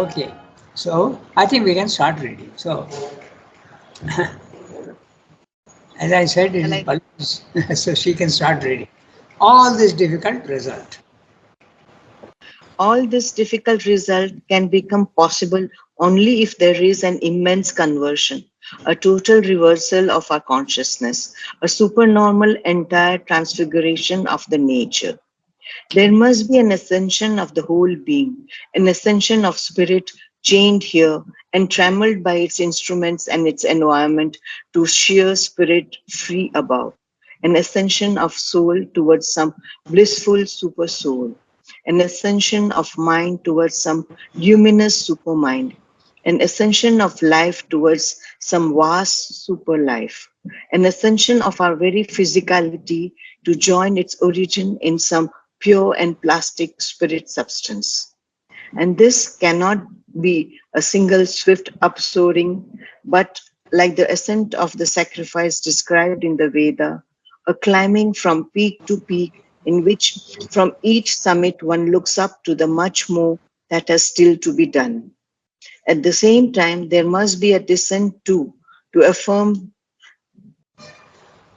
Okay. So I think we can start reading. So as I said, it Shall is I? Pallu's, so she can start reading. All this difficult result. All this difficult result can become possible only if there is an immense conversion, a total reversal of our consciousness, a supernormal entire transfiguration of the nature. There must be an ascension of the whole being, an ascension of spirit chained here and trammeled by its instruments and its environment to sheer spirit free above, an ascension of soul towards some blissful super soul, an ascension of mind towards some luminous supermind, an ascension of life towards some vast super life, an ascension of our very physicality to join its origin in some pure and plastic spirit substance. And this cannot be a single swift upsoaring, but like the ascent of the sacrifice described in the Veda, a climbing from peak to peak in which from each summit one looks up to the much more that has still to be done. At the same time, there must be a descent too, to affirm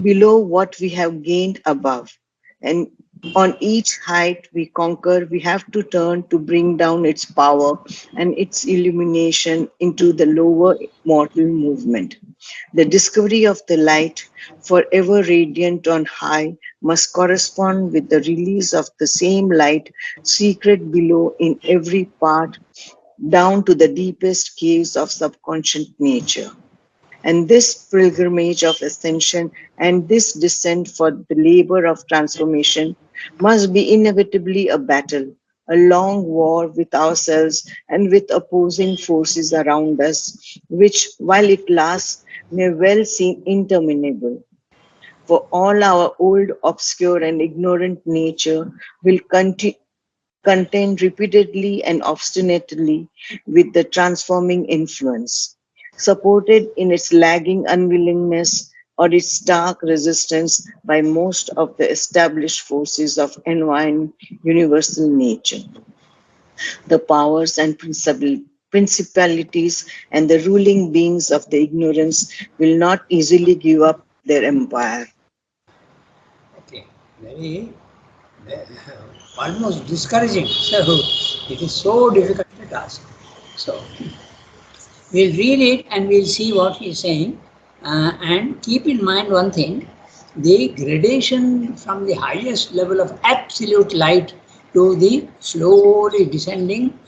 below what we have gained above. And on each height we conquer, we have to turn to bring down its power and its illumination into the lower mortal movement. The discovery of the light, forever radiant on high, must correspond with the release of the same light secret below in every part, down to the deepest caves of subconscious nature. And this pilgrimage of ascension and this descent for the labor of transformation must be inevitably a battle, a long war with ourselves and with opposing forces around us, which, while it lasts, may well seem interminable. For all our old, obscure, and ignorant nature will contend repeatedly and obstinately with the transforming influence, supported in its lagging unwillingness or its stark resistance by most of the established forces of environed universal nature. The powers and principalities and the ruling beings of the ignorance will not easily give up their empire. Okay. Very almost discouraging. So it is so difficult to task. So we'll read it and we'll see what he's saying. And keep in mind one thing, the gradation from the highest level of absolute light to the slowly descending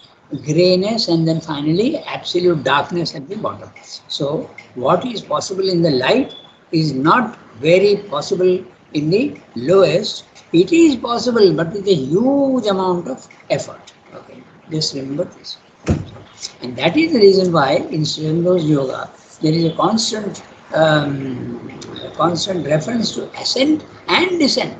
grayness and then finally absolute darkness at the bottom. So what is possible in the light is not very possible in the lowest. It is possible but with a huge amount of effort. Okay, just remember this. And that is the reason why in Srindo's yoga there is a constant reference to ascent and descent.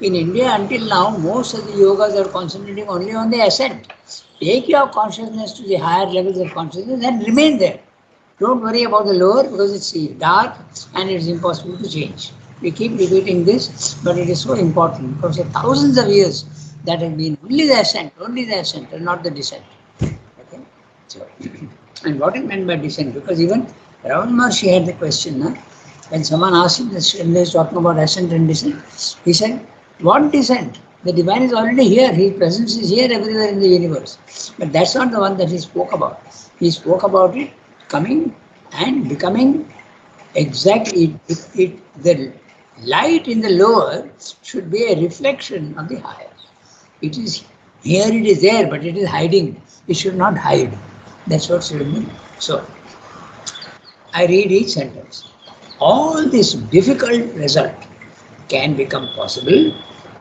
In India until now, most of the yogas are concentrating only on the ascent. Take your consciousness to the higher levels of consciousness and remain there. Don't worry about the lower because it's dark and it's impossible to change. We keep repeating this, but it is so important because for thousands of years that has been only the ascent and not the descent. Okay? So, and what is meant by descent? Because even Ravana Maharshi had the question, huh? When someone asked him, when he is talking about ascent and descent, he said, what descent? The divine is already here. His presence is here everywhere in the universe. But that's not the one that he spoke about. He spoke about it coming and becoming exactly the light in the lower should be a reflection of the higher. It is here, it is there, but it is hiding. It should not hide. That's what should mean. So I read each sentence. All this difficult result can become possible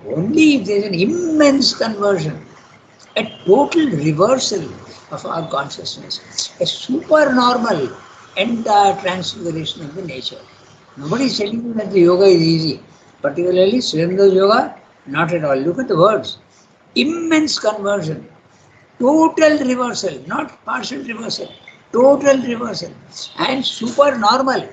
only if there is an immense conversion, a total reversal of our consciousness, a supernormal entire transfiguration of the nature. Nobody is telling you that the yoga is easy, particularly Srindo's yoga, not at all. Look at the words. Immense conversion, total reversal, not partial reversal, total reversal, and super normal.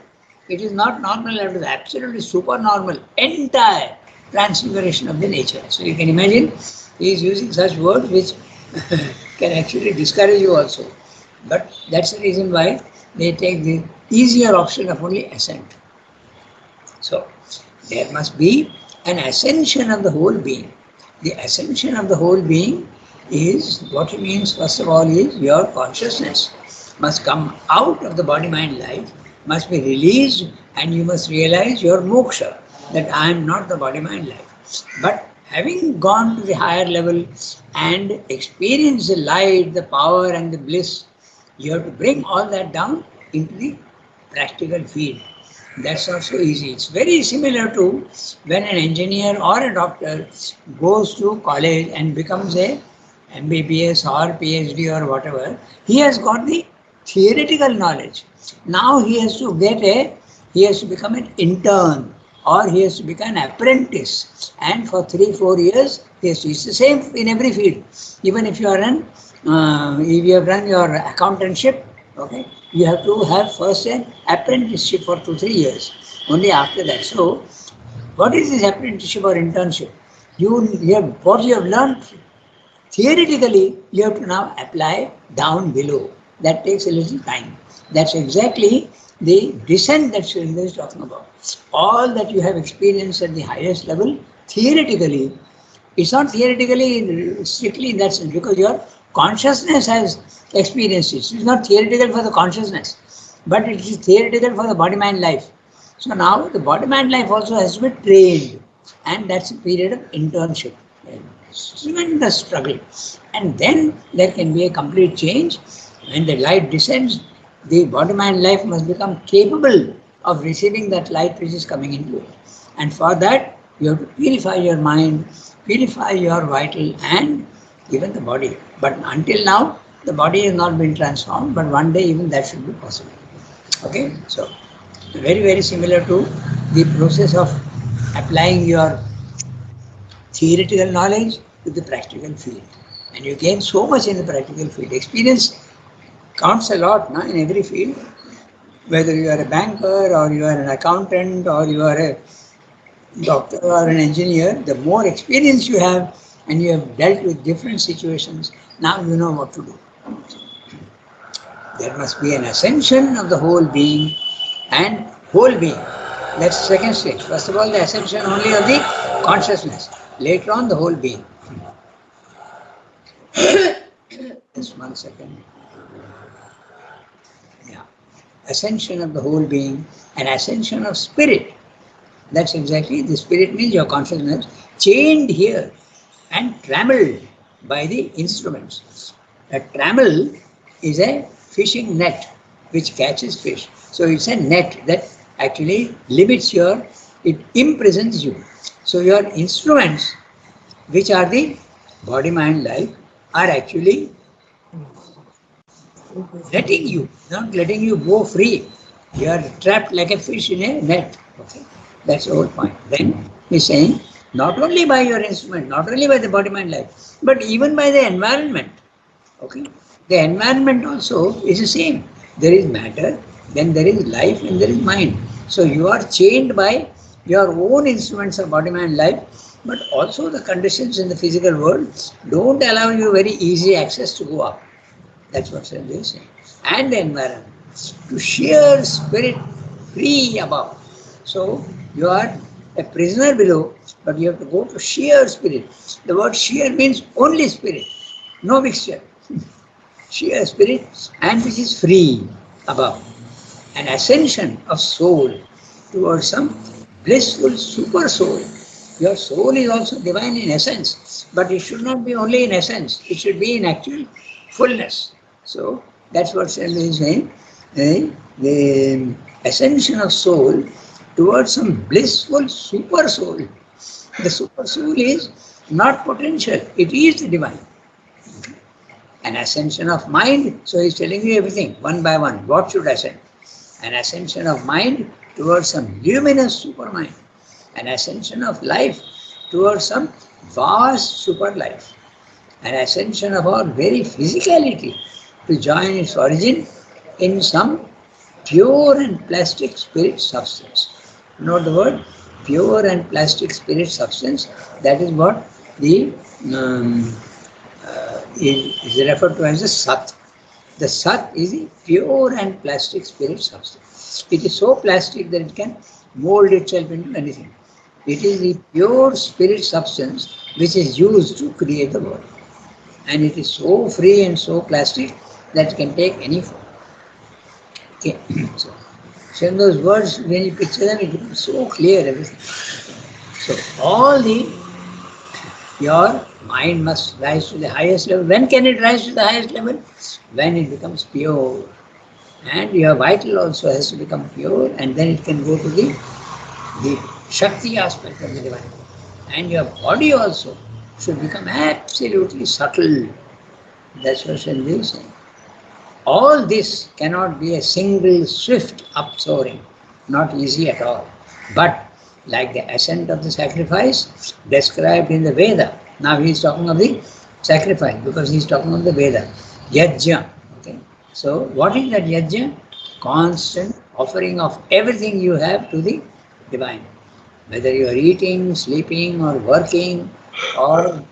It is not normal, it is absolutely super normal, entire transfiguration of the nature. So you can imagine he is using such words which can actually discourage you also. But that's the reason why they take the easier option of only ascent. So there must be an ascension of the whole being. The ascension of the whole being is what it means, first of all, is your consciousness must come out of the body mind life, must be released, and you must realize your moksha, that I am not the body mind life. But having gone to the higher level and experienced the light, the power, and the bliss, you have to bring all that down into the practical field. That's not so easy. It's very similar to when an engineer or a doctor goes to college and becomes a MBBS or PhD or whatever. He has got the theoretical knowledge. Now he has to become an intern or he has to become an apprentice. And for 3-4 years, he has to. It's the same in every field. Even if you are if you have done your accountantship, okay, you have to have first an apprenticeship for 2-3 years. Only after that. So, what is this apprenticeship or internship? You have what you have learned theoretically, you have to now apply down below. That takes a little time. That's exactly the descent that Srila is talking about. All that you have experienced at the highest level, theoretically, it's not theoretically strictly in that sense because your consciousness has experienced it. It's not theoretical for the consciousness, but it is theoretical for the body-mind life. So now the body-mind life also has to be trained, and that's a period of internship. Tremendous struggle. And then there can be a complete change. When the light descends, the body-mind life must become capable of receiving that light which is coming into it. And for that, you have to purify your mind, purify your vital and even the body. But until now, the body has not been transformed, but one day even that should be possible. Okay, so very, very similar to the process of applying your theoretical knowledge to the practical field. And you gain so much in the practical field. Experience counts a lot in every field. Whether you are a banker or you are an accountant or you are a doctor or an engineer, the more experience you have and you have dealt with different situations, now you know what to do. There must be an ascension of the whole being and whole being. That's the second stage. First of all, the ascension only of the consciousness. Later on, the whole being. Just 1 second. Yeah. Ascension of the whole being and ascension of spirit. That's exactly, the spirit means your consciousness chained here and trammeled by the instruments. A trammel is a fishing net which catches fish. So it's a net that actually limits it imprisons you. So your instruments, which are the body, mind, life, are actually not letting you go free. You are trapped like a fish in a net. Okay, that's the whole point. Then he's saying, not only by your instrument, not only by the body, mind, life, but even by the environment. Okay, the environment also is the same. There is matter, then there is life, and there is mind. So you are chained by your own instruments of body, mind, life, but also the conditions in the physical world don't allow you very easy access to go up. That's what Srila is saying. And the environment. To sheer spirit free above. So you are a prisoner below, but you have to go to sheer spirit. The word sheer means only spirit, no mixture. Sheer spirit, and which is free above. An ascension of soul towards some blissful super soul. Your soul is also divine in essence, but it should not be only in essence, it should be in actual fullness. So that's what Srila is saying. The ascension of soul towards some blissful super soul. The super soul is not potential, it is the divine. An ascension of mind, so he's telling you everything, one by one, what should ascend. An ascension of mind towards some luminous supermind. An ascension of life towards some vast super life. An ascension of our very physicality to join its origin in some pure and plastic spirit substance. Note the word pure and plastic spirit substance. That is what the is referred to as the Sat. The Sat is the pure and plastic spirit substance. It is so plastic that it can mold itself into anything. It is the pure spirit substance which is used to create the world. And it is so free and so plastic that it can take any form. Okay. So in those words, when you picture them, it becomes so clear everything. So all the your mind must rise to the highest level. When can it rise to the highest level? When it becomes pure. And your vital also has to become pure, and then it can go to the Shakti aspect of the divine. And your body also should become absolutely subtle. That's what Shanti is saying. All this cannot be a single swift upsoaring, not easy at all. But like the ascent of the sacrifice described in the Veda, now he is talking of the sacrifice because he is talking of the Veda, Yajna. Okay. So what is that Yajna? Constant offering of everything you have to the divine. Whether you are eating, sleeping or working or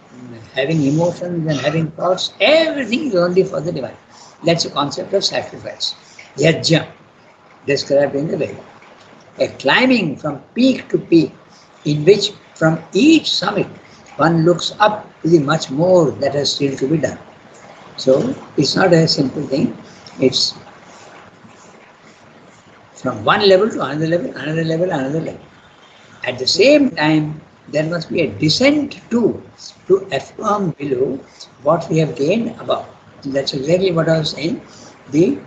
having emotions and having thoughts, everything is only for the divine. That's the concept of sacrifice. Yajna, described in the Veda. A climbing from peak to peak, in which from each summit one looks up to the much more that has still to be done. So it's not a simple thing. It's from one level to another level, another level, another level. At the same time, there must be a descent too, to affirm below what we have gained above. That's exactly what I was saying. The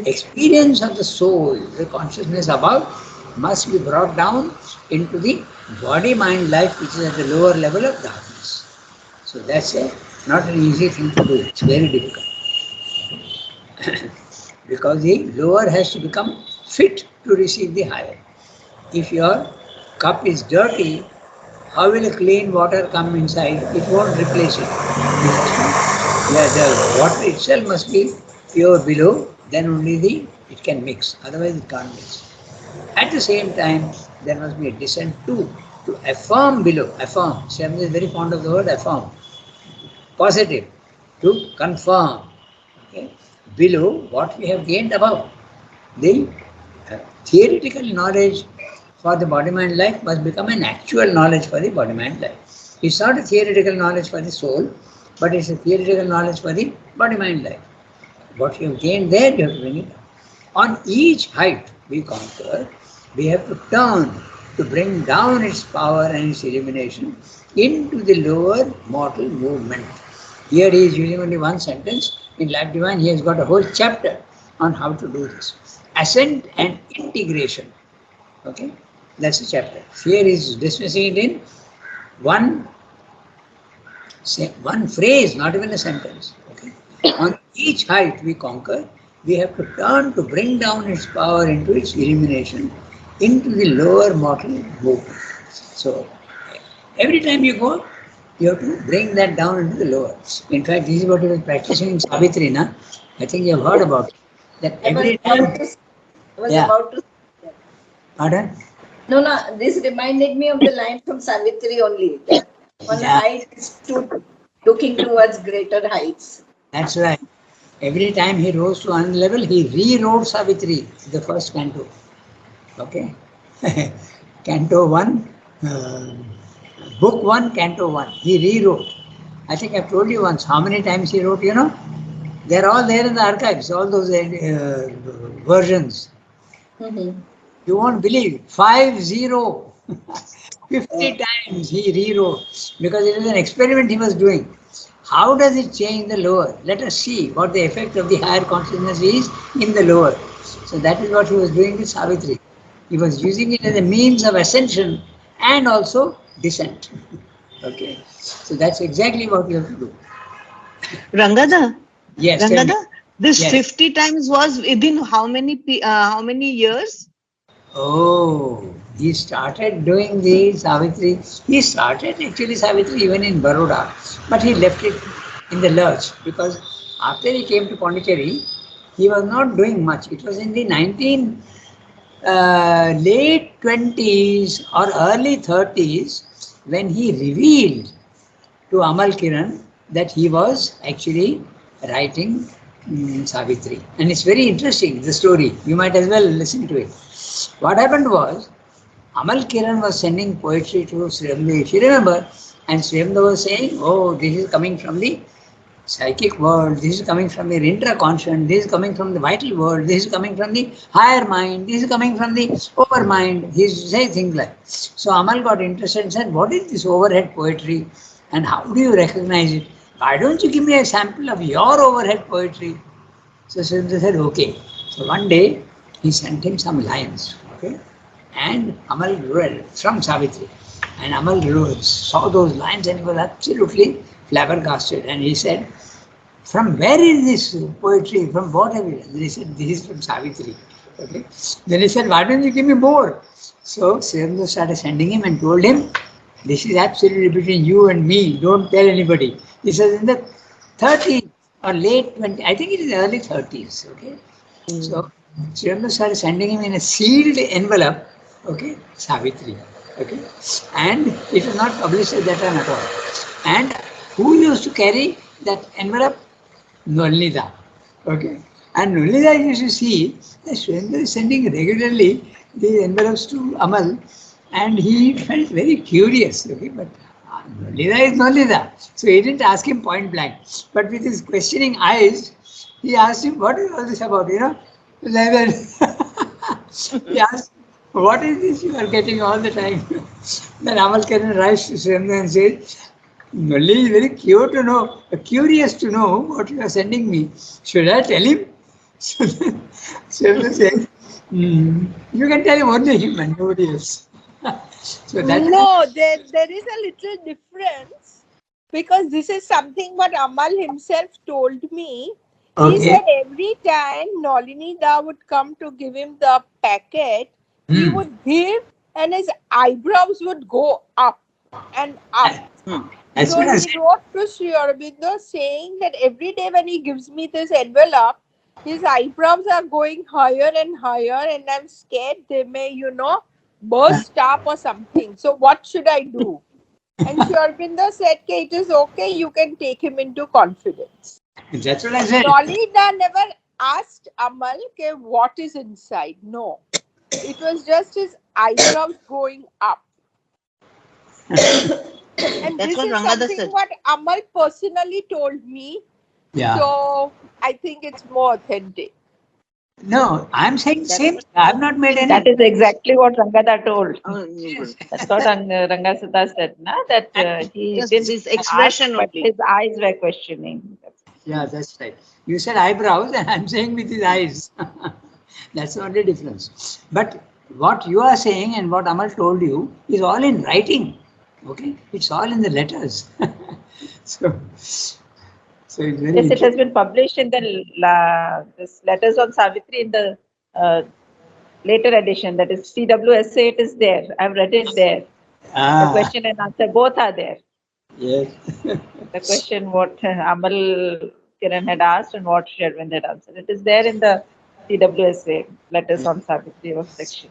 experience of the soul, the consciousness above, must be brought down into the body-mind life, which is at the lower level of darkness. So that's not an easy thing to do. It's very difficult. Because the lower has to become fit to receive the higher. If your cup is dirty, how will a clean water come inside? It won't replace it. The water itself must be pure below, then only it can mix. Otherwise it can't mix. At the same time, there must be a descent too, to affirm below. Affirm. Shyam is very fond of the word affirm. Positive. To confirm. Okay. Below what we have gained above. The theoretical knowledge for the body-mind life must become an actual knowledge for the body-mind life. It's not a theoretical knowledge for the soul, but it's a theoretical knowledge for the body-mind life. What you have gained there, you have to bring it down. On each height we conquer, we have to turn to bring down its power and its illumination into the lower mortal movement. Here he is using only one sentence. In Life Divine, he has got a whole chapter on how to do this. Ascent and integration. Okay, that's the chapter. Here he is dismissing it in one phrase, not even a sentence. Okay. On each height we conquer, we have to turn to bring down its power into its illumination, into the lower mortal movement. So, every time you go, you have to bring that down into the lower. In fact, this is what he was practicing in Savitri, na? I think you have heard about it. That every time. Pardon? No, this reminded me of the line from Savitri only, that on a height is stood looking towards greater heights. That's right. Every time he rose to another level, he rewrote Savitri, the first canto. Okay? Canto 1, book 1, canto 1. He rewrote. I think I've told you once how many times he wrote, you know? They're all there in the archives, all those versions. Mm-hmm. You won't believe. 50. 50 times he rewrote. Because it was an experiment he was doing. How does it change the lower? Let us see what the effect of the higher consciousness is in the lower. So that is what he was doing with Savitri. He was using it as a means of ascension and also descent. Okay. So that's exactly what you have to do. Rangada? Yes. Rangada, this yes. 50 times was within how many years? Oh, he started doing the Savitri. He started actually Savitri even in Baroda, but he left it in the lurch because after he came to Pondicherry, he was not doing much. It was in the late 20s or early 30s when he revealed to Amal Kiran that he was actually writing Savitri. And it's very interesting, the story. You might as well listen to it. What happened was, Amal Kiran was sending poetry to Sriramda, if you remember, and Sriramda was saying, oh, this is coming from the psychic world, this is coming from the intraconscious, this is coming from the vital world, this is coming from the higher mind, this is coming from the overmind. He say things like. So Amal got interested and said, what is this overhead poetry and how do you recognize it? Why don't you give me a sample of your overhead poetry? So Sundar said, okay. So one day he sent him some lines, okay? And Amal read from Savitri. And Amal saw those lines and he was absolutely flabbergasted. And he said, from where is this poetry? From what have you done? He said, this is from Savitri. Okay? Then he said, why don't you give me more? So Sundar started sending him and told him, this is absolutely between you and me. Don't tell anybody. This is in the 30s or late 20s. I think it is early 30s. Okay. So Sridhar started sending him in a sealed envelope. Okay, Savitri. Okay, and it was not published at that time at all. And who used to carry that envelope? Nolnida. Okay, and Nolnida used to see that Sridhar is sending regularly the envelopes to Amal. And he felt very curious, okay, but Nolida is Nolida. So he didn't ask him point blank. But with his questioning eyes, he asked him, what is all this about, you know? He asked, what is this you are getting all the time? Then Amal Karan writes to Srimna and says, Nolli is very curious to know what you are sending me. Should I tell him? So then Srimna says, you can tell him only him and nobody else. So no, there is a little difference because this is something what Amal himself told me. Okay. He said every time Nalini Da would come to give him the packet, he would give and his eyebrows would go up and up. So he wrote to Sri Aurobindo saying that every day when he gives me this envelope, his eyebrows are going higher and higher and I'm scared they may, burst up or something. So what should I do? And Sri Aurobindo said, it is okay, you can take him into confidence. That's what I said. Nolida never asked Amal, what is inside. No. It was just his eyebrows going up. And That's this what is Ranganath something said. what Amal personally told me. Yeah. So I think it's more authentic. No, I'm saying same. I have not made any. That is exactly what Rangada told. Yes. That's what Rangasudha said, na? That he Just didn't this expression ask, but only. his eyes were questioning. Yeah, that's right. You said eyebrows and I'm saying with his eyes. That's the only difference. But what you are saying and what Amal told you is all in writing. Okay? It's all in the letters. So it's very Yes, it has been published in the this Letters on Savitri in the later edition. That is CWSA. It is there. I've read it there. The question and answer both are there. Yes. The question what Amal Kiran had asked and what Sri Aurobindo had answered. It is there in the CWSA Letters on Savitri section.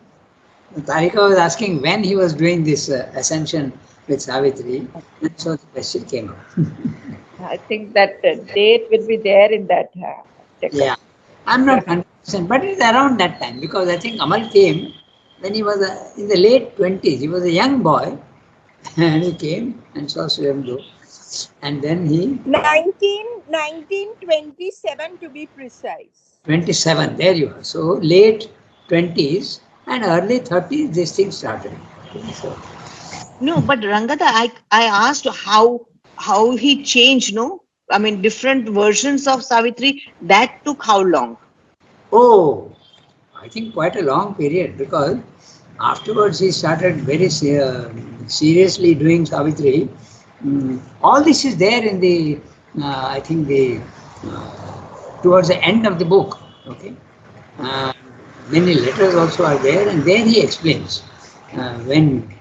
Tarika was asking when he was doing this ascension with Savitri, and so the question came up. I think that date will be there in that checkup. Yeah, I'm not 100%, but it's around that time because I think Amal came when he was in the late 20s. He was a young boy and he came and saw Swayamdu. And then he... 1927 to be precise. 27, there you are. So late 20s and early 30s, this thing started. So, No, but Rangada, I asked how he changed, no? I mean, different versions of Savitri, that took how long? oh, I think quite a long period because afterwards he started very seriously doing Savitri. All this is there in the, I think towards the end of the book. Okay, many letters also are there, and there he explains when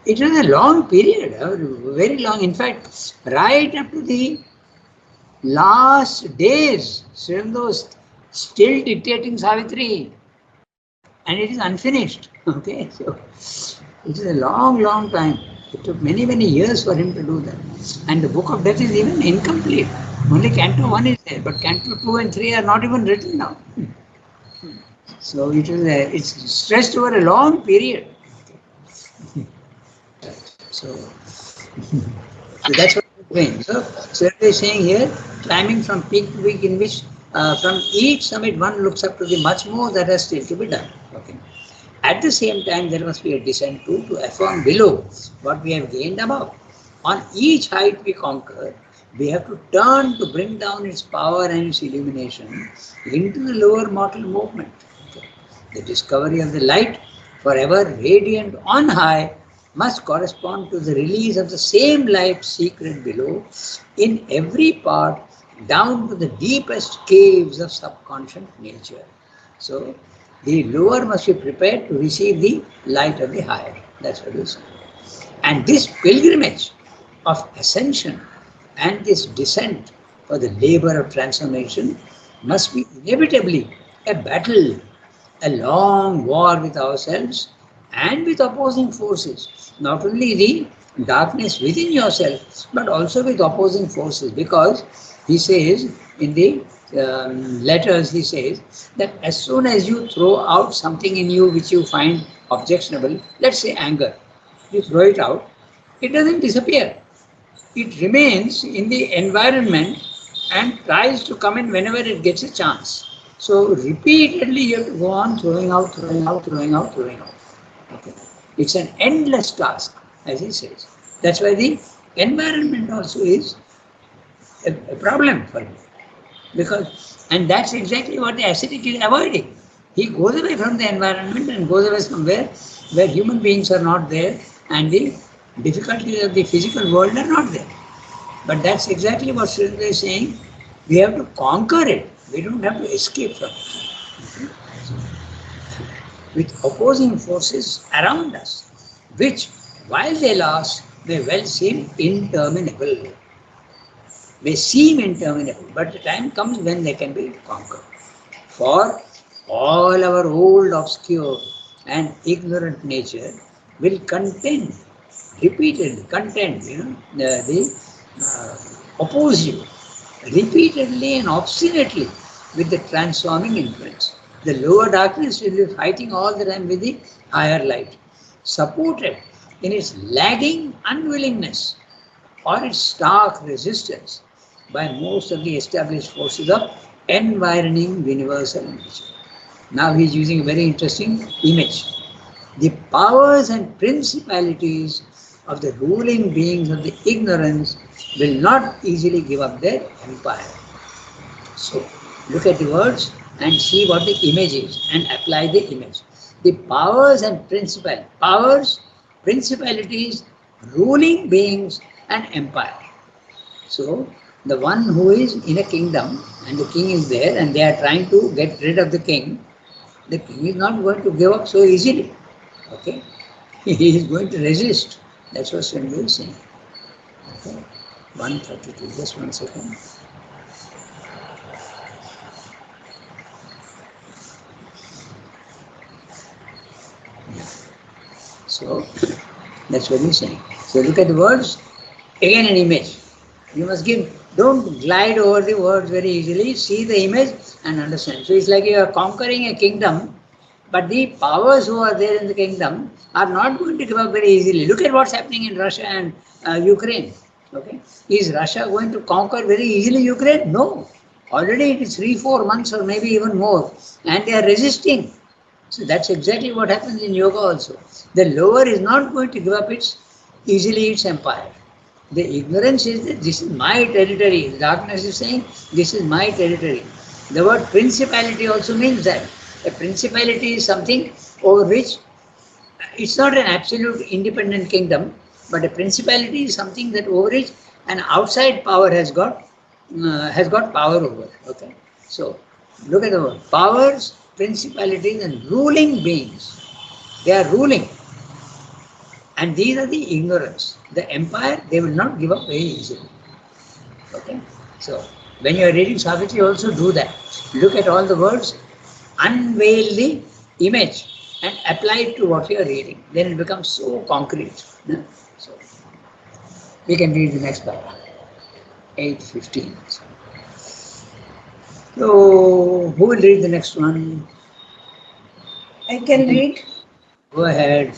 it was a long period, very long. In fact, right up to the last days, Srimdo was still dictating Savitri, and it is unfinished. Okay, so it is a long, long time. It took many, many years for him to do that, and the Book of Death is even incomplete. Only Canto 1 is there, but Canto 2 and 3 are not even written now. So it's stretched over a long period. So, so that's what we're doing. So they're saying here, climbing from peak to peak, in which from each summit one looks up to the much more that has still to be done. Okay. At the same time, there must be a descent too to affirm below what we have gained above. On each height we conquer, we have to turn to bring down its power and its illumination into the lower mortal movement. Okay. The discovery of the light, forever radiant on high, must correspond to the release of the same light secret below in every part, down to the deepest caves of subconscious nature. So, the lower must be prepared to receive the light of the higher. That's what it is. And this pilgrimage of ascension and this descent for the labor of transformation must be inevitably a battle, a long war with ourselves and with opposing forces. Not only the darkness within yourself, but also with opposing forces. Because he says in the letters, he says that as soon as you throw out something in you which you find objectionable, let's say anger, you throw it out, it doesn't disappear. It remains in the environment and tries to come in whenever it gets a chance. So repeatedly you have to go on throwing out, throwing out, throwing out, throwing out. Okay. It's an endless task, as he says. That's why the environment also is a problem for him. And that's exactly what the ascetic is avoiding. He goes away from the environment and goes away somewhere where human beings are not there and the difficulties of the physical world are not there. But that's exactly what Sridhar is saying. We have to conquer it. We don't have to escape from it. With opposing forces around us, which, while they last, may well seem interminable. But the time comes when they can be conquered. For all our old, obscure and ignorant nature will oppose you repeatedly and obstinately with the transforming influence. The lower darkness will be fighting all the time with the higher light, supported in its lagging unwillingness or its stark resistance by most of the established forces of environing universal nature. Now he is using a very interesting image. The powers and principalities of the ruling beings of the ignorance will not easily give up their empire. So, look at the words and see what the image is and apply the image. The powers and principalities, ruling beings and empire. So, the one who is in a kingdom and the king is there and they are trying to get rid of the king is not going to give up so easily. Okay? He is going to resist. That's what Sridhar is saying. Okay? 132, just 1 second. Yeah. So, that's what he's saying. So, look at the words. Again, an image. You must don't glide over the words very easily. See the image and understand. So, it's like you are conquering a kingdom, but the powers who are there in the kingdom are not going to give up very easily. Look at what's happening in Russia and Ukraine. Okay, is Russia going to conquer very easily Ukraine? No. Already it is 3-4 months or maybe even more, and they are resisting. So that's exactly what happens in yoga also. The lower is not going to give up easily its empire. The ignorance is that this is my territory. The darkness is saying this is my territory. The word principality also means that. A principality is something over which it's not an absolute independent kingdom, but a principality is something that over which an outside power has got power over. Okay, so look at the word powers, principalities, and ruling beings. They are ruling, and these are the ignorance. The empire they will not give up very easily. Okay, so when you are reading Savitri, also do that. Look at all the words. Unveil the image and apply it to what you are reading. Then it becomes so concrete. So we can read the next paragraph. 8:15. So, who will read the next one? I can read. Go ahead.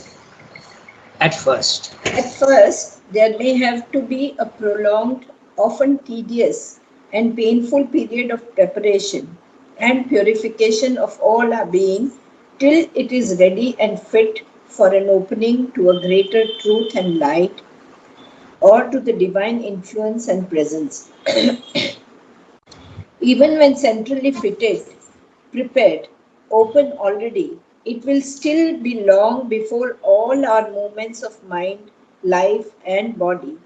At first. At first, there may have to be a prolonged, often tedious, and painful period of preparation and purification of all our being till it is ready and fit for an opening to a greater truth and light or to the divine influence and presence. Even when centrally fitted, prepared, open already, it will still be long before all our movements of mind, life, and body,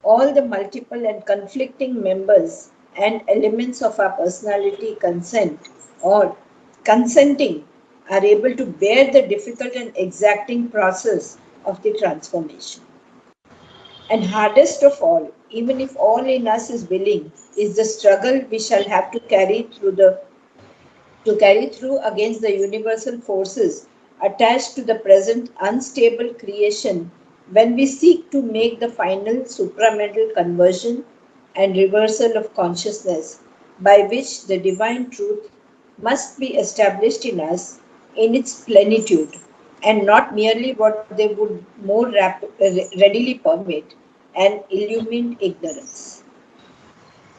all the multiple and conflicting members and elements of our personality consent or consenting are able to bear the difficult and exacting process of the transformation. And hardest of all, even if all in us is willing, is the struggle we shall have to carry through against the universal forces attached to the present unstable creation when we seek to make the final supramental conversion and reversal of consciousness by which the divine truth must be established in us in its plenitude and not merely what they would more readily permit and illumined ignorance.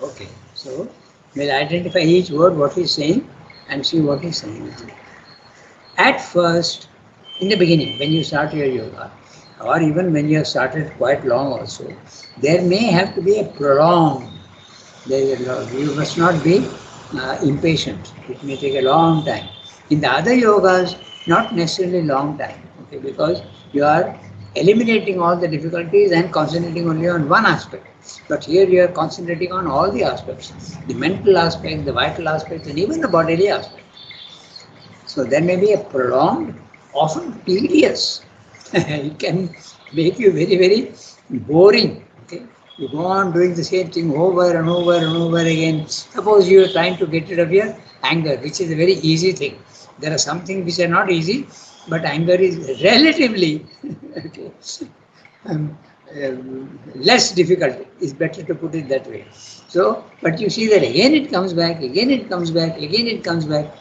Okay. So, we'll identify each word, what he's saying, and see what he's saying. At first, in the beginning, when you start your yoga, or even when you have started quite long also, there may have to be a prolonged. You must not be impatient. It may take a long time. In the other yogas, not necessarily long time, okay, because you are eliminating all the difficulties and concentrating only on one aspect. But here you are concentrating on all the aspects, the mental aspect, the vital aspect, and even the bodily aspect. So there may be a prolonged, often tedious. It can make you very, very boring. Okay? You go on doing the same thing over and over and over again. Suppose you are trying to get rid of your anger, which is a very easy thing. There are some things which are not easy, but anger is relatively okay, less difficult. It's better to put it that way. So, but you see that again it comes back, again it comes back, again it comes back.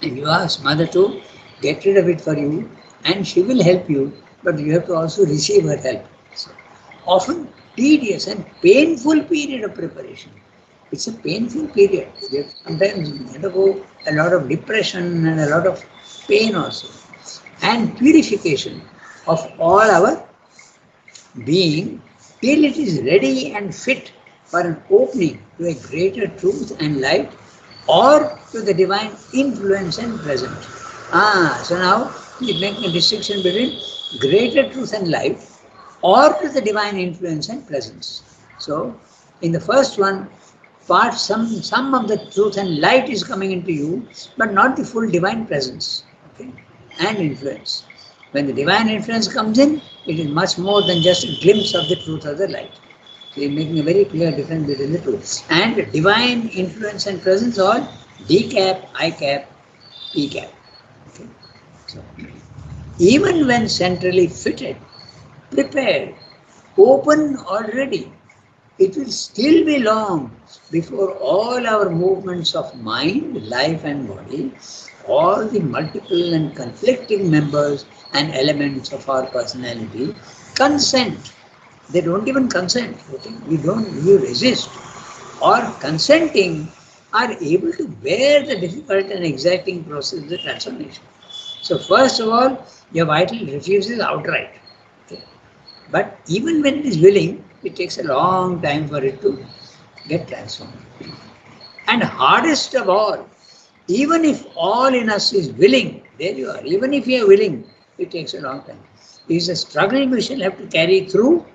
And you ask mother to get rid of it for you, and she will help you, but you have to also receive her help. So, often tedious and painful period of preparation. It's a painful period. You sometimes undergo a lot of depression and a lot of pain also. And purification of all our being till it is ready and fit for an opening to a greater truth and light or to the divine influence and presence. So now we make a distinction between greater truth and light or to the divine influence and presence. So in the first one, some of the truth and light is coming into you, but not the full divine presence, okay, and influence. When the divine influence comes in, it is much more than just a glimpse of the truth or the light. So you're making a very clear difference between the two. And divine influence and presence all D cap, I cap, P cap. Okay? So, even when centrally fitted, prepared, open already, it will still be long before all our movements of mind, life and body, all the multiple and conflicting members and elements of our personality consent. They don't even consent. Okay? We resist. Or consenting are able to bear the difficult and exacting process of the transformation. So first of all, your vital refuses outright. Okay? But even when it is willing, it takes a long time for it to get transformed. And hardest of all, even if all in us is willing, there you are, even if you are willing, it takes a long time. It is a struggle we shall have to carry through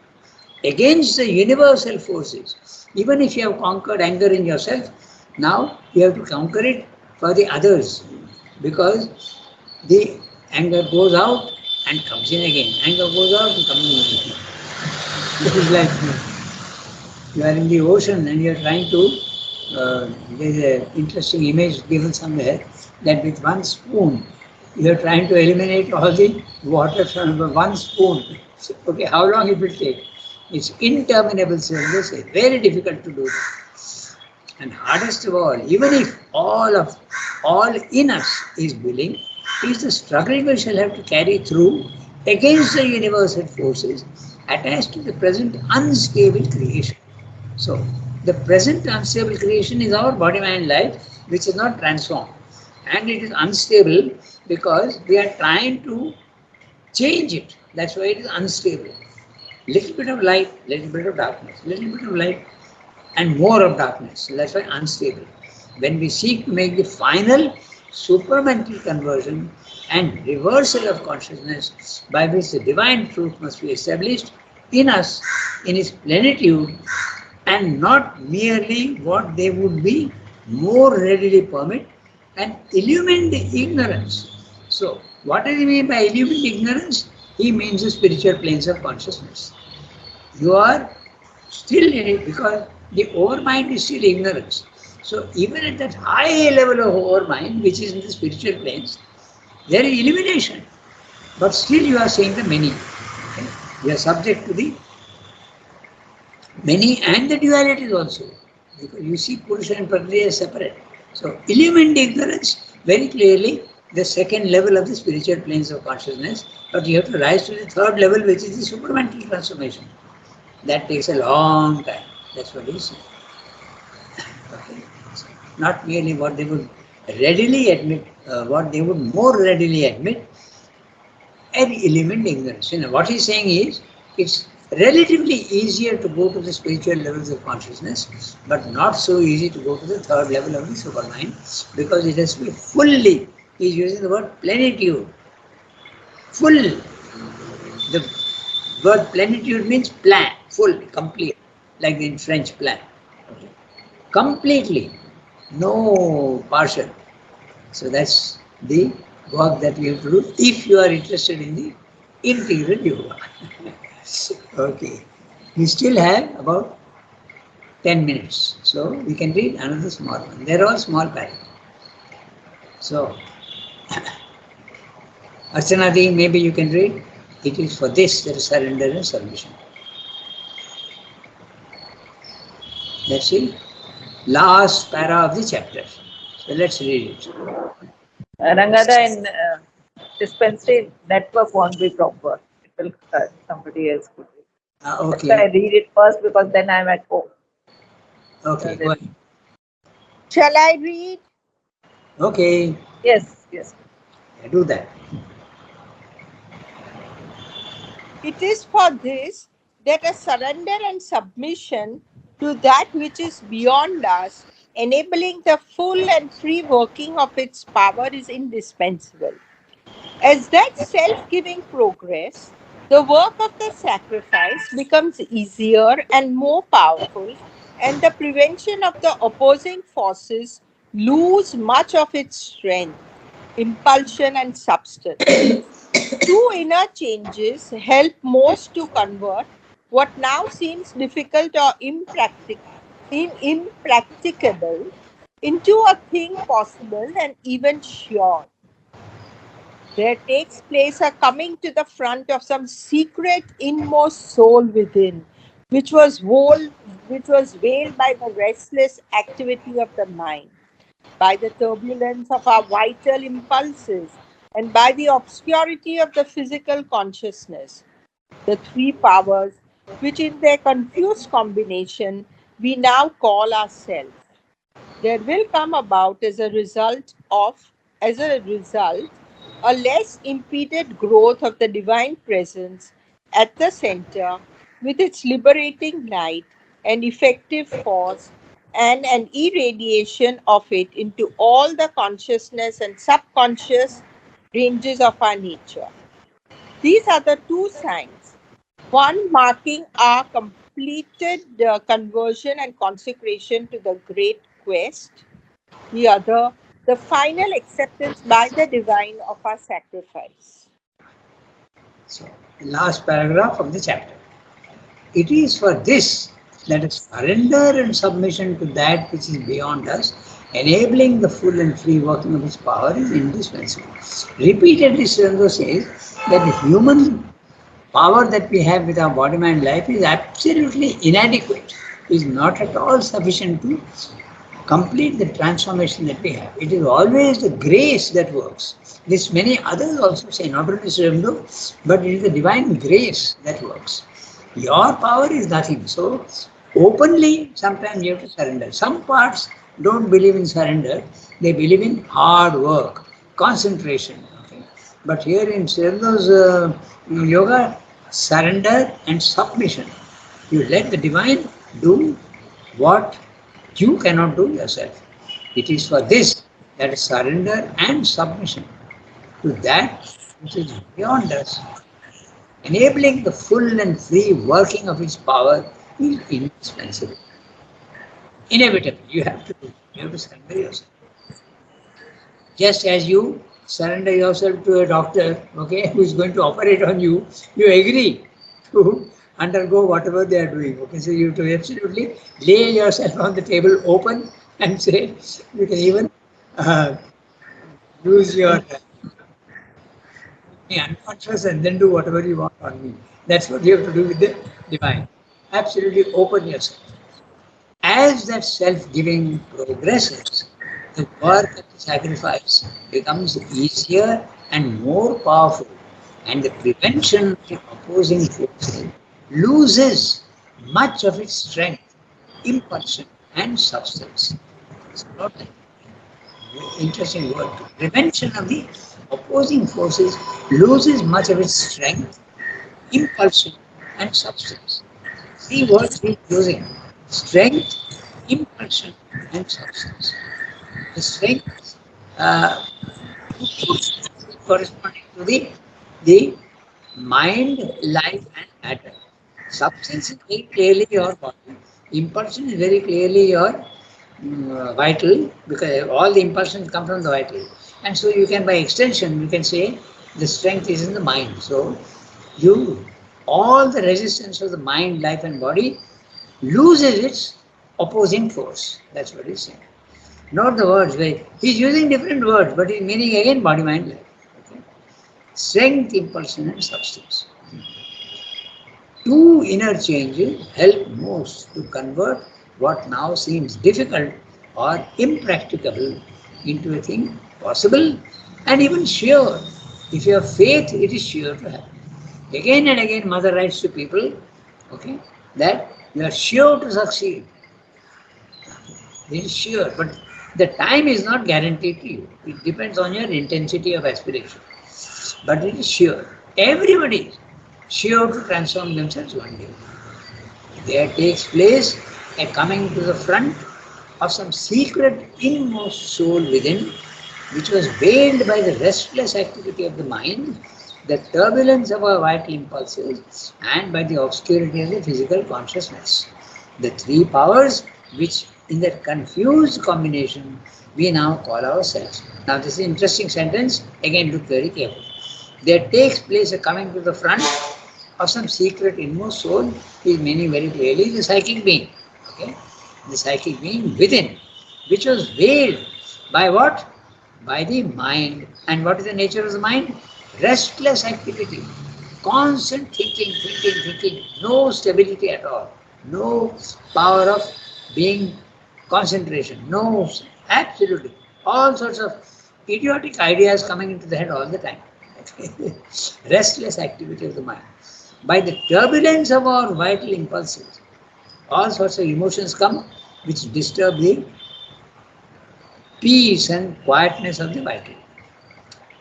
against the universal forces. Even if you have conquered anger in yourself, now you have to conquer it for the others, because the anger goes out and comes in again. Anger goes out and comes in again. It is like you are in the ocean and you are trying to, there is an interesting image given somewhere that with one spoon you are trying to eliminate all the water from one spoon. Okay, how long it will take? It's interminable, so they say, very difficult to do that. And hardest of all, even if all in us is willing, is the struggle we shall have to carry through against the universal forces attached to the present unstable creation. So, the present unstable creation is our body, mind, life, which is not transformed. And it is unstable because we are trying to change it. That's why it is unstable. Little bit of light, little bit of darkness, little bit of light, and more of darkness. That's why unstable. When we seek to make the final supramental conversion and reversal of consciousness by which the divine truth must be established in us in its plenitude and not merely what they would be more readily permit and illumine the ignorance. So, what does he mean by illumine ignorance? He means the spiritual planes of consciousness. You are still in it because the overmind is still ignorance. So even at that high level of overmind, which is in the spiritual planes, there is illumination. But still you are seeing the many. Okay? You are subject to the many and the dualities also. Because you see Purusha and Prakriti as separate. So illumined ignorance, very clearly the second level of the spiritual planes of consciousness, but you have to rise to the third level, which is the supramental transformation. That takes a long time. That's what he said. Okay. So not merely what they would readily admit, what they would more readily admit, and eliminate ignorance. What he's saying is, it's relatively easier to go to the spiritual levels of consciousness, but not so easy to go to the third level of the supermind, because it has to be fully, he's using the word plenitude. Full. The word plenitude means plan, full, complete, like in French plan. Okay. Completely, no partial. So that's the work that we have to do if you are interested in the integral yoga. Okay. We still have about 10 minutes. So we can read another small one. They're all small paragraphs. So, Archanadi, maybe you can read. It is for this that is surrender and submission. That's it. Last para of the chapter. So let's read it. Rangada in dispensary network won't be proper. It will somebody else could read. Okay. So I read it first because then I'm at home. Okay, go ahead. Shall I read? Okay. Yes, yes. I do that. It is for this that a surrender and submission to that which is beyond us, enabling the full and free working of its power, is indispensable. As that self-giving progress, the work of the sacrifice becomes easier and more powerful, and the prevention of the opposing forces lose much of its strength, impulsion, and substance. Two inner changes help most to convert what now seems difficult or impracticable into a thing possible and even sure. There takes place a coming to the front of some secret inmost soul within, which was veiled by the restless activity of the mind, by the turbulence of our vital impulses, and by the obscurity of the physical consciousness. The three powers, which in their confused combination we now call ourself. There will come about as a result, a less impeded growth of the divine presence at the center, with its liberating light and effective force, and an irradiation of it into all the consciousness and subconscious ranges of our nature. These are the two signs, one marking our completed conversion and consecration to the great quest, the other, the final acceptance by the divine of our sacrifice. So, the last paragraph of the chapter. It is for this that a surrender and submission to that which is beyond us, enabling the full and free working of its power, is indispensable. Repeatedly, Srindra says that the human power that we have with our body, mind, life is absolutely inadequate, is not at all sufficient to complete the transformation that we have. It is always the grace that works. This many others also say, not only Aurobindo, but it is the divine grace that works. Your power is nothing. So openly, sometimes you have to surrender. Some parts don't believe in surrender. They believe in hard work, concentration. Okay? But here in Aurobindo yoga, surrender and submission. You let the divine do what you cannot do yourself. It is for this that surrender and submission to that which is beyond us, enabling the full and free working of its power is indispensable. Inevitable. You have to do. You have to surrender yourself. Just as you surrender yourself to a doctor, okay, who is going to operate on you, you agree to undergo whatever they are doing. Okay, so you have to absolutely lay yourself on the table open and say, you can even uh, use your me unconscious and then do whatever you want on me. That's what you have to do with the divine. Absolutely open yourself. As that self-giving progresses, the work of the sacrifice becomes easier and more powerful, and the prevention of the opposing forces loses much of its strength, impulsion, and substance. It's not an interesting word. Prevention of the opposing forces loses much of its strength, impulsion, and substance. See words we're using: strength, impulsion, and substance. The strength corresponding to the mind, life, and matter. Substance is very clearly your body. Impulsion is very clearly your vital, because all the impulsions come from the vital. And so you can, by extension, you can say the strength is in the mind. So you, all the resistance of the mind, life, and body loses its opposing force. That's what he's saying. Not the words. He's using different words, but his meaning again body, mind, life. Okay? Strength, impulsion, and substance. Two inner changes help most to convert what now seems difficult or impracticable into a thing possible and even sure. If you have faith, it is sure to happen. Again and again, Mother writes to people, okay, that you are sure to succeed. It is sure, but the time is not guaranteed to you. It depends on your intensity of aspiration. But it is sure. Everybody is sure to transform themselves one day. There takes place a coming to the front of some secret inmost soul within, which was veiled by the restless activity of the mind, the turbulence of our vital impulses, and by the obscurity of the physical consciousness. The three powers which in their confused combination we now call ourselves. Now this is an interesting sentence, again look very carefully. There takes place a coming to the front of some secret inmost soul, is meaning very clearly the psychic being. Okay? The psychic being within, which was veiled by what? By the mind. And what is the nature of the mind? Restless activity, constant thinking, no stability at all, no power of being concentration, no, absolutely, all sorts of idiotic ideas coming into the head all the time. Restless activity of the mind. By the turbulence of our vital impulses, all sorts of emotions come which disturb the peace and quietness of the vital,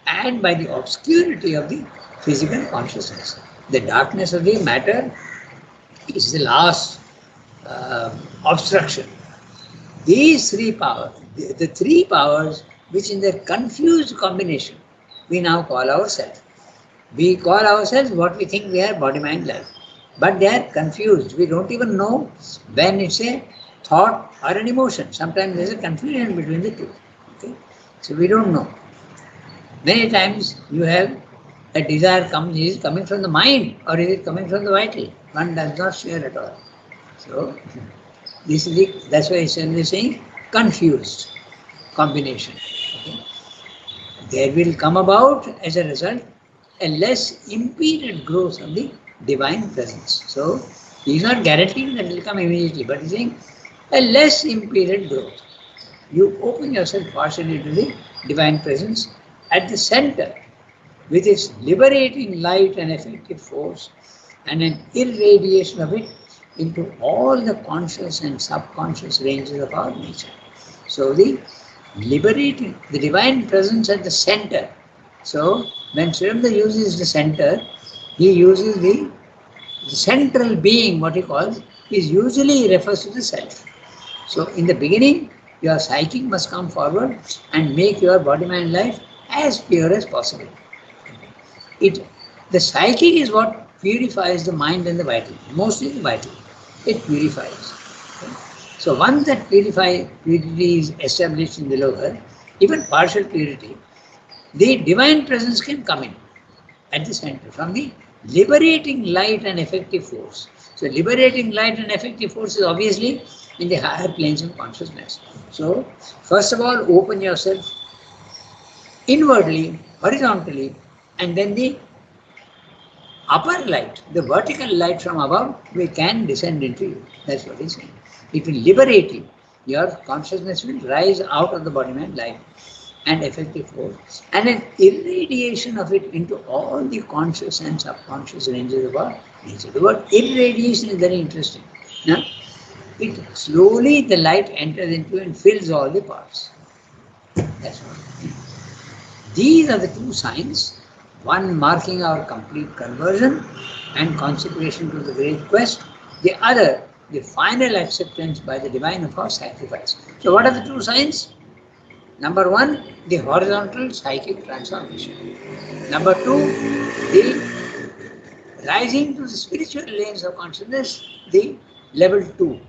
and by the obscurity of the physical consciousness. The darkness of the matter is the last obstruction. These three powers, the three powers which in their confused combination we now call ourselves. We call ourselves what we think we are, body, mind, life. But they are confused. We don't even know when it's a thought or an emotion. Sometimes there's a confusion between the two. Okay? So we don't know. Many times you have a desire comes, is it coming from the mind or is it coming from the vital? One does not share at all. So this is that's why it's saying confused combination. Okay? There will come about as a result a less impeded growth of the divine presence. So he is not guaranteeing that it will come immediately, but he is saying a less impeded growth. you open yourself partially to the divine presence at the center with its liberating light and effective force and an irradiation of it into all the conscious and subconscious ranges of our nature. So the liberating, the divine presence at the center. So when Sriranda uses the center, he uses the central being, what he calls, is usually refers to the self. So in the beginning, your psychic must come forward and make your body-mind life as pure as possible. The psychic is what purifies the mind and the vital, mostly the vital. It purifies. Okay. So once that purity is established in the lower, even partial purity, the divine presence can come in at the center from the liberating light and effective force. So liberating light and effective force is obviously in the higher planes of consciousness. So first of all, open yourself inwardly, horizontally, and then the upper light, the vertical light from above, we can descend into you. That's what he's saying. It will liberate you. Your consciousness will rise out of the body-mind light and effective force, and an irradiation of it into all the conscious and subconscious ranges of our nature. The word irradiation is very interesting. Now, it slowly the light enters into and fills all the parts. That's what it means. These are the two signs, one marking our complete conversion and consecration to the great quest, the other, the final acceptance by the divine of our sacrifice. So what are the two signs? Number one, the horizontal psychic transformation. Number two, the rising to the spiritual lanes of consciousness, the level 2.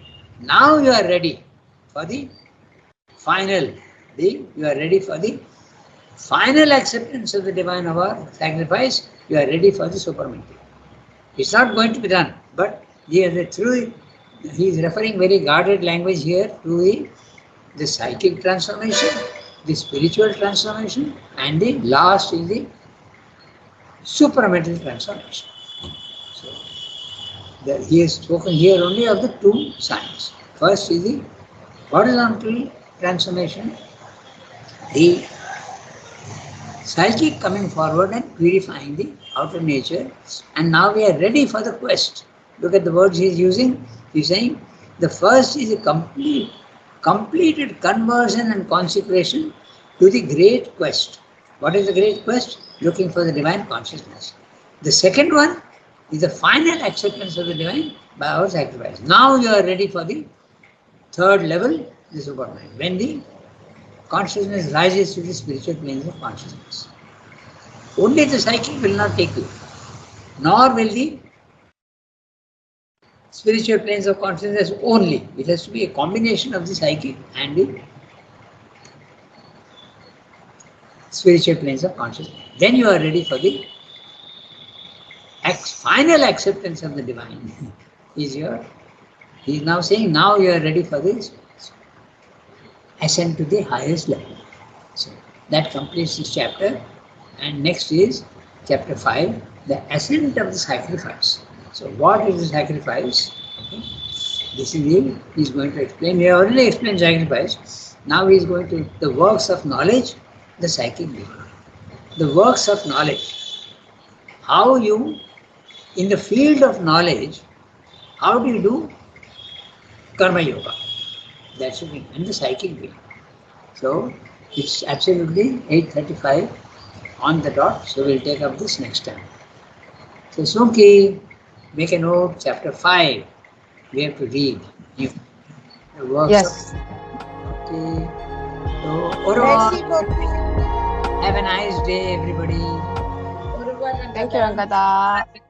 Now you are ready for the final, you are ready for the final acceptance of the divine of our sacrifice. You are ready for the supramental. It's not going to be done, but he is referring very guarded language here to the psychic transformation, the spiritual transformation, and the last is the supramental transformation. So he has spoken here only of the two signs. First is the horizontal transformation, the psychic coming forward and purifying the outer nature, and now we are ready for the quest. Look at the words he is using. He is saying the first is a completed conversion and consecration to the great quest. What is the great quest? Looking for the divine consciousness. The second one is the final acceptance of the divine by our sacrifice. Now you are ready for the third level, the supermind, when the consciousness rises to the spiritual planes of consciousness. Only the psychic will not take you, nor will the spiritual planes of consciousness only. It has to be a combination of the psychic and the spiritual planes of consciousness. Then you are ready for the final acceptance of the divine. He is now saying, now you are ready for this ascent to the highest level. So that completes this chapter. And next is chapter 5, the ascent of the sacrifice. So what is the sacrifice? Okay. This is he is going to explain. He already explained sacrifice. Now he is going to the works of knowledge, the psychic being. The works of knowledge. How you, in the field of knowledge, how do you do karma yoga? That's the thing, and the psychic being. So it's absolutely 8:35 on the dot. So we'll take up this next time. So Sunki, make a note, chapter 5. We have to read. The works Yes. Okay. So, au revoir. Merci beaucoup. Have a nice day, everybody. Au revoir, Thank you, Ranganath. Rangada.